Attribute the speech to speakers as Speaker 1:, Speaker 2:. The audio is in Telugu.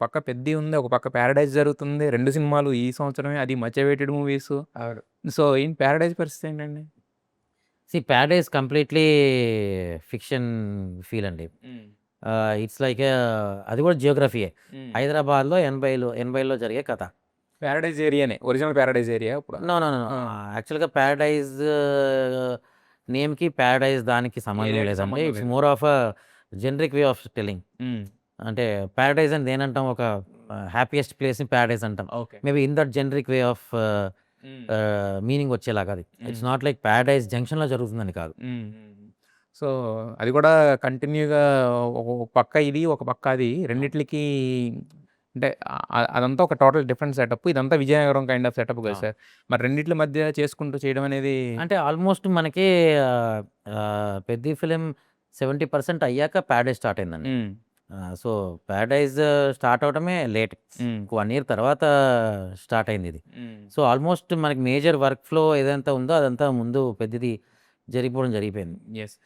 Speaker 1: పక్క 'పెద్ది' ఉంది. ఒక పక్క 'పారడైజ్' జరుగుతుంది. 2 సినిమాలు ఈ సంవత్సరమే. అది మచ్ అవైటెడ్ మూవీసు.
Speaker 2: అవును.
Speaker 1: సో, ఏంటి 'పారడైజ్' పరిస్థితి ఏంటండి?
Speaker 2: 'పారడైజ్' కంప్లీట్‌లీ ఫిక్షన్ ఫీల్ అండి.
Speaker 1: హ్మ్.
Speaker 2: ఇట్స్ లైక్ అది కూడా జియోగ్రఫీయే.
Speaker 1: హ్మ్.
Speaker 2: హైదరాబాద్‌లో 80లో జరిగే కథ.
Speaker 1: 'పారడైజ్' ఏరియానే. ఒరిజినల్ 'పారడైజ్' ఏరియా ఇప్పుడు?
Speaker 2: నో. నో. నో. నో.
Speaker 1: ఆ!
Speaker 2: యాక్చువల్‌గా 'పారడైజ్' నేమ్‌కి 'పారడైజ్' దానికి సంబంధం
Speaker 1: ఏరియాకి
Speaker 2: లేదండి.
Speaker 1: సంబంధం
Speaker 2: ఇట్స్
Speaker 1: లేదు.
Speaker 2: More of generic way of telling.
Speaker 1: హ్మ్.
Speaker 2: అంటే 'పారడైజ్' అని దేనంటాం, ఒక హ్యాపీయెస్ట్ ప్లేస్‌ని 'పారడైజ్' అంటాం.
Speaker 1: Okay.
Speaker 2: Maybe in that generic way of
Speaker 1: హ్మ్.
Speaker 2: మీనింగ్ వచ్చేలాగా అది. ఇట్స్
Speaker 1: హ్మ్.
Speaker 2: నాట్ లైక్ 'పారడైజ్ జంక్షన్‌లో' జరుగుతుందని కాదు.
Speaker 1: హ్మ్. హ్మ్. సో, అది కూడా కంటిన్యూగా ఒక పక్క ఇది, ఒక పక్క అది. రెండిట్లికి అంటే అదంతా ఒక టోటల్ డిఫరెంట్ సెటప్. ఇదంతా విజయనగరం కైండ్ ఆఫ్ సెటప్ కదా
Speaker 2: అవును.
Speaker 1: సార్. మరి రెండిట్ల మధ్య చేసుకుంటూ చేయడం అనేది
Speaker 2: అంటే ఆల్మోస్ట్ మనకి 'పెద్ది' ఫిల్మ్ 70% అయ్యాక 'పారడైజ్' స్టార్ట్ అయిందండి.
Speaker 1: హ్మ్.
Speaker 2: సో, 'పారడైజ్' స్టార్ట్ అవ్వడమే లేట్.
Speaker 1: హ్మ్.
Speaker 2: ఒక 1 ఇయర్ తర్వాత స్టార్ట్ అయిందిది.
Speaker 1: హ్మ్.
Speaker 2: సో, ఆల్మోస్ట్ మనకి మేజర్ వర్క్ ఫ్లో ఏదంతా ఉందో అదంతా ముందు 'పెద్దిది' జరిగిపోవడం జరిగిపోయింది.
Speaker 1: యెస్.